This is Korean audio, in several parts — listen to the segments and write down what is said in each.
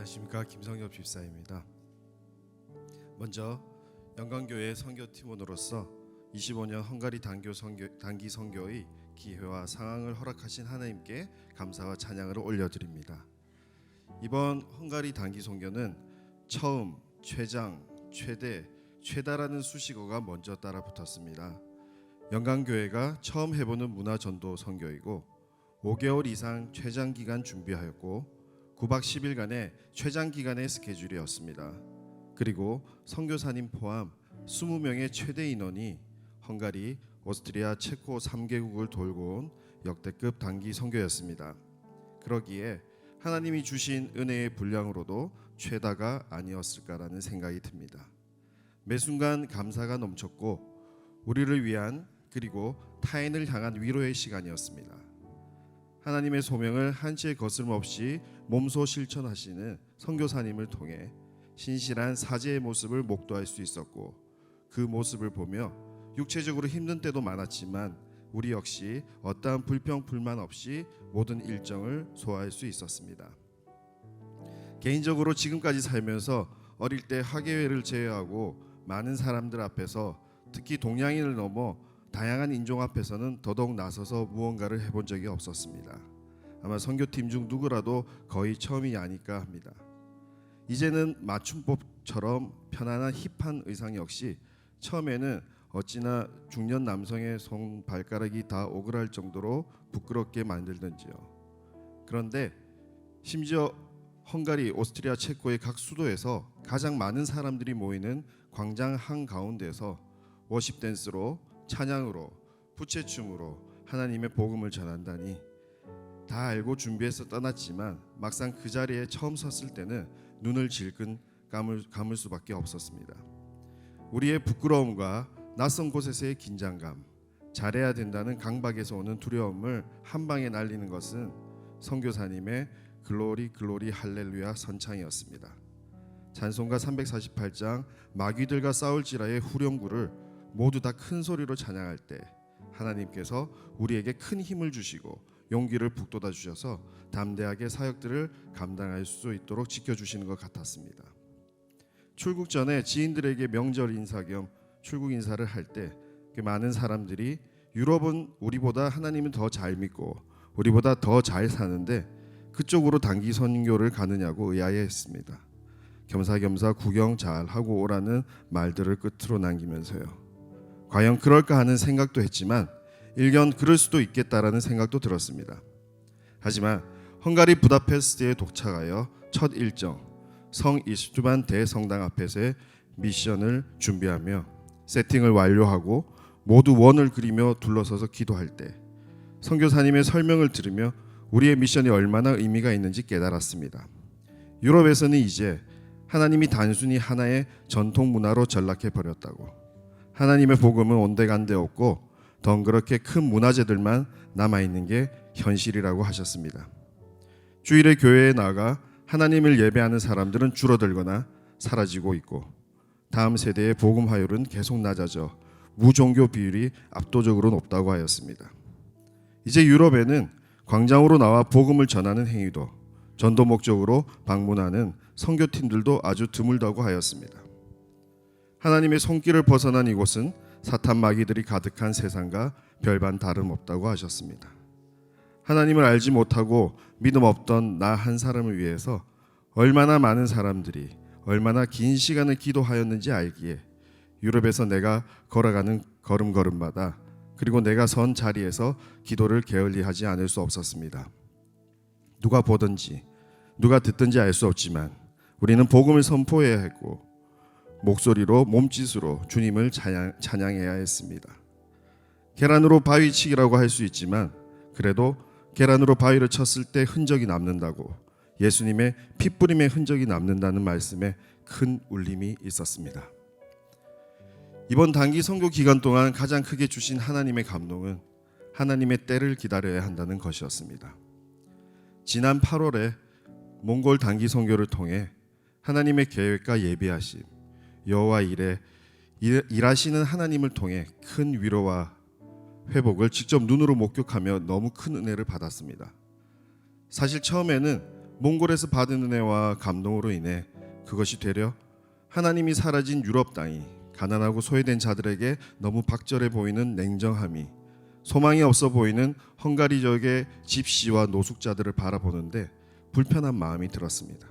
안녕하십니까, 김성엽 집사입니다. 먼저 영광교회 선교팀원으로서 25년 헝가리 단기 선교의 기회와 상황을 허락하신 하나님께 감사와 찬양을 올려드립니다. 이번 헝가리 단기 선교는 처음, 최장, 최대, 최다라는 수식어가 먼저 따라붙었습니다. 영광교회가 처음 해보는 문화전도 선교이고 5개월 이상 최장 기간 준비하였고 9박 10일간의 최장 기간의 스케줄이었습니다. 그리고 선교사님 포함 20명의 최대 인원이 헝가리, 오스트리아, 체코 3개국을 돌고 온 역대급 단기 선교였습니다. 그러기에 하나님이 주신 은혜의 분량으로도 최다가 아니었을까라는 생각이 듭니다. 매 순간 감사가 넘쳤고 우리를 위한 그리고 타인을 향한 위로의 시간이었습니다. 하나님의 소명을 한치의 거스름없이 몸소 실천하시는 선교사님을 통해 신실한 사제의 모습을 목도할 수 있었고, 그 모습을 보며 육체적으로 힘든 때도 많았지만 우리 역시 어떠한 불평 불만 없이 모든 일정을 소화할 수 있었습니다. 개인적으로 지금까지 살면서 어릴 때 학예회를 제외하고 많은 사람들 앞에서, 특히 동양인을 넘어 다양한 인종 앞에서는 더더욱 나서서 무언가를 해본 적이 없었습니다. 아마 선교팀 중 누구라도 거의 처음이 아닐까 합니다. 이제는 맞춤법처럼 편안한 힙한 의상 역시 처음에는 어찌나 중년 남성의 손발가락이 다 오그랄 정도로 부끄럽게 만들던지요. 그런데 심지어 헝가리, 오스트리아, 체코의 각 수도에서 가장 많은 사람들이 모이는 광장 한가운데서 워십 댄스로, 찬양으로, 부채춤으로 하나님의 복음을 전한다니, 다 알고 준비해서 떠났지만 막상 그 자리에 처음 섰을 때는 눈을 질끈 감을 수밖에 없었습니다. 우리의 부끄러움과 낯선 곳에서의 긴장감, 잘해야 된다는 강박에서 오는 두려움을 한 방에 날리는 것은 선교사님의 글로리 글로리 할렐루야 선창이었습니다. 찬송가 348장 마귀들과 싸울지라의 후렴구를 모두 다 큰 소리로 찬양할 때 하나님께서 우리에게 큰 힘을 주시고 용기를 북돋아 주셔서 담대하게 사역들을 감당할 수 있도록 지켜주시는 것 같았습니다. 출국 전에 지인들에게 명절 인사 겸 출국 인사를 할 때 많은 사람들이 유럽은 우리보다 하나님은 더 잘 믿고 우리보다 더 잘 사는데 그쪽으로 단기 선교를 가느냐고 의아해했습니다. 겸사겸사 구경 잘 하고 오라는 말들을 끝으로 남기면서요. 과연 그럴까 하는 생각도 했지만 일견 그럴 수도 있겠다라는 생각도 들었습니다. 하지만 헝가리 부다페스트에 도착하여 첫 일정 성 이스투반 대성당 앞에서의 미션을 준비하며 세팅을 완료하고 모두 원을 그리며 둘러서서 기도할 때 선교사님의 설명을 들으며 우리의 미션이 얼마나 의미가 있는지 깨달았습니다. 유럽에서는 이제 하나님이 단순히 하나의 전통 문화로 전락해 버렸다고, 하나님의 복음은 온데간데 없고 덩그렇게 큰 문화재들만 남아있는 게 현실이라고 하셨습니다. 주일에 교회에 나가 하나님을 예배하는 사람들은 줄어들거나 사라지고 있고 다음 세대의 복음 화율은 계속 낮아져 무종교 비율이 압도적으로 높다고 하였습니다. 이제 유럽에는 광장으로 나와 복음을 전하는 행위도, 전도 목적으로 방문하는 선교팀들도 아주 드물다고 하였습니다. 하나님의 손길을 벗어난 이곳은 사탄 마귀들이 가득한 세상과 별반 다름없다고 하셨습니다. 하나님을 알지 못하고 믿음 없던 나 한 사람을 위해서 얼마나 많은 사람들이 얼마나 긴 시간을 기도하였는지 알기에 유럽에서 내가 걸어가는 걸음걸음마다, 그리고 내가 선 자리에서 기도를 게을리하지 않을 수 없었습니다. 누가 보든지 누가 듣든지 알 수 없지만 우리는 복음을 선포해야 했고 목소리로 몸짓으로 주님을 찬양해야 했습니다. 계란으로 바위치기라고 할 수 있지만 그래도 계란으로 바위를 쳤을 때 흔적이 남는다고, 예수님의 핏부림의 흔적이 남는다는 말씀에 큰 울림이 있었습니다. 이번 단기 선교 기간 동안 가장 크게 주신 하나님의 감동은 하나님의 때를 기다려야 한다는 것이었습니다. 지난 8월에 몽골 단기 선교를 통해 하나님의 계획과 예비하심, 여호와 일에 일하시는 하나님을 통해 큰 위로와 회복을 직접 눈으로 목격하며 너무 큰 은혜를 받았습니다. 사실 처음에는 몽골에서 받은 은혜와 감동으로 인해 그것이 되려 하나님이 사라진 유럽 땅이 가난하고 소외된 자들에게 너무 박절해 보이는 냉정함이 소망이 없어 보이는 헝가리 지역의 집시와 노숙자들을 바라보는데 불편한 마음이 들었습니다.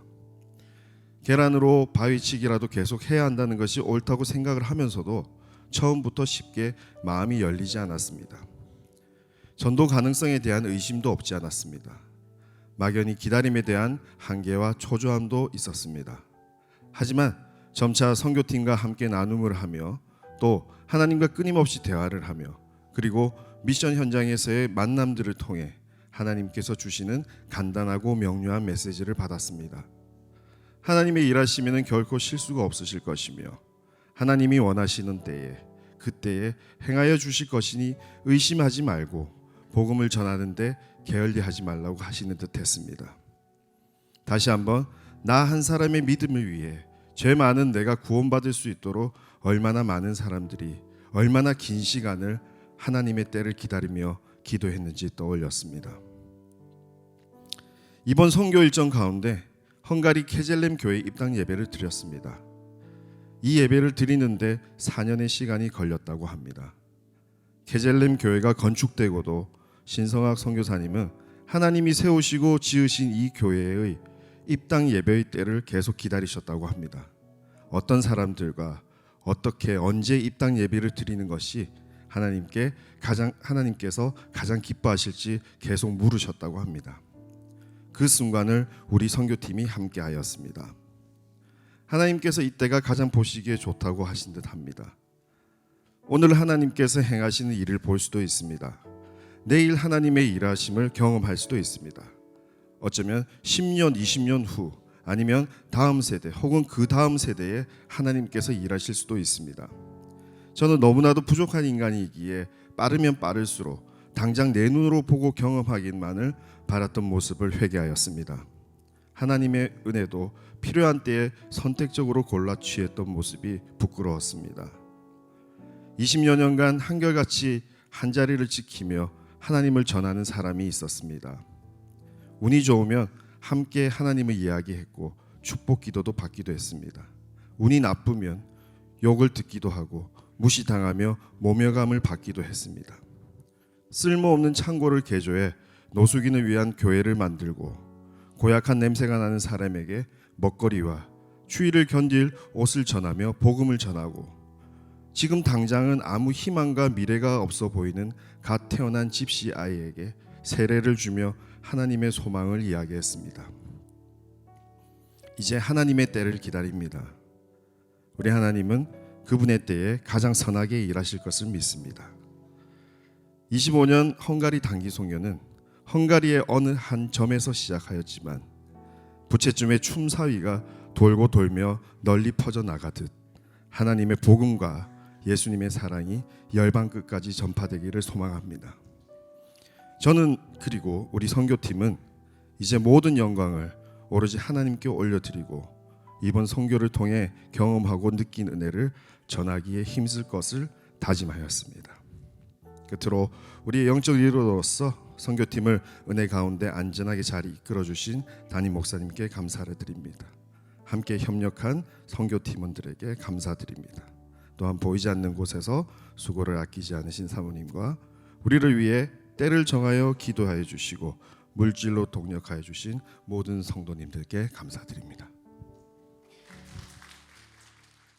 계란으로 바위치기라도 계속 해야 한다는 것이 옳다고 생각을 하면서도 처음부터 쉽게 마음이 열리지 않았습니다. 전도 가능성에 대한 의심도 없지 않았습니다. 막연히 기다림에 대한 한계와 초조함도 있었습니다. 하지만 점차 선교팀과 함께 나눔을 하며 또 하나님과 끊임없이 대화를 하며 그리고 미션 현장에서의 만남들을 통해 하나님께서 주시는 간단하고 명료한 메시지를 받았습니다. 하나님의 일하시면 결코 실수가 없으실 것이며 하나님이 원하시는 때에 그때에 행하여 주실 것이니 의심하지 말고 복음을 전하는데 게을리하지 말라고 하시는 듯 했습니다. 다시 한번 나 한 사람의 믿음을 위해 죄 많은 내가 구원받을 수 있도록 얼마나 많은 사람들이 얼마나 긴 시간을 하나님의 때를 기다리며 기도했는지 떠올렸습니다. 이번 선교 일정 가운데 헝가리 케젤렘 교회 입당 예배를 드렸습니다. 이 예배를 드리는데 4년의 시간이 걸렸다고 합니다. 케젤렘 교회가 건축되고도 신성학 선교사님은 하나님이 세우시고 지으신 이 교회의 입당 예배의 때를 계속 기다리셨다고 합니다. 어떤 사람들과 어떻게 언제 입당 예배를 드리는 것이 하나님께서 가장 기뻐하실지 계속 물으셨다고 합니다. 그 순간을 우리 선교팀이 함께하였습니다. 하나님께서 이때가 가장 보시기에 좋다고 하신 듯합니다. 오늘 하나님께서 행하시는 일을 볼 수도 있습니다. 내일 하나님의 일하심을 경험할 수도 있습니다. 어쩌면 10년, 20년 후 아니면 다음 세대 혹은 그 다음 세대에 하나님께서 일하실 수도 있습니다. 저는 너무나도 부족한 인간이기에 빠르면 빠를수록 당장 내 눈으로 보고 경험하기만을 바랐던 모습을 회개하였습니다. 하나님의 은혜도 필요한 때에 선택적으로 골라 취했던 모습이 부끄러웠습니다. 20여 년간 한결같이 한자리를 지키며 하나님을 전하는 사람이 있었습니다. 운이 좋으면 함께 하나님을 이야기했고 축복 기도도 받기도 했습니다. 운이 나쁘면 욕을 듣기도 하고 무시당하며 모멸감을 받기도 했습니다. 쓸모없는 창고를 개조해 노숙인을 위한 교회를 만들고 고약한 냄새가 나는 사람에게 먹거리와 추위를 견딜 옷을 전하며 복음을 전하고 지금 당장은 아무 희망과 미래가 없어 보이는 갓 태어난 집시 아이에게 세례를 주며 하나님의 소망을 이야기했습니다. 이제 하나님의 때를 기다립니다. 우리 하나님은 그분의 때에 가장 선하게 일하실 것을 믿습니다. 25년 헝가리 단기 선교는 헝가리의 어느 한 점에서 시작하였지만 부채춤의 춤사위가 돌고 돌며 널리 퍼져나가듯 하나님의 복음과 예수님의 사랑이 열방 끝까지 전파되기를 소망합니다. 저는 그리고 우리 선교팀은 이제 모든 영광을 오로지 하나님께 올려드리고 이번 선교를 통해 경험하고 느낀 은혜를 전하기에 힘쓸 것을 다짐하였습니다. 끝으로 우리의 영적 리더로서 선교팀을 은혜 가운데 안전하게 잘 이끌어주신 담임 목사님께 감사를 드립니다. 함께 협력한 선교팀원들에게 감사드립니다. 또한 보이지 않는 곳에서 수고를 아끼지 않으신 사모님과 우리를 위해 때를 정하여 기도하여 주시고 물질로 동력하여 주신 모든 성도님들께 감사드립니다.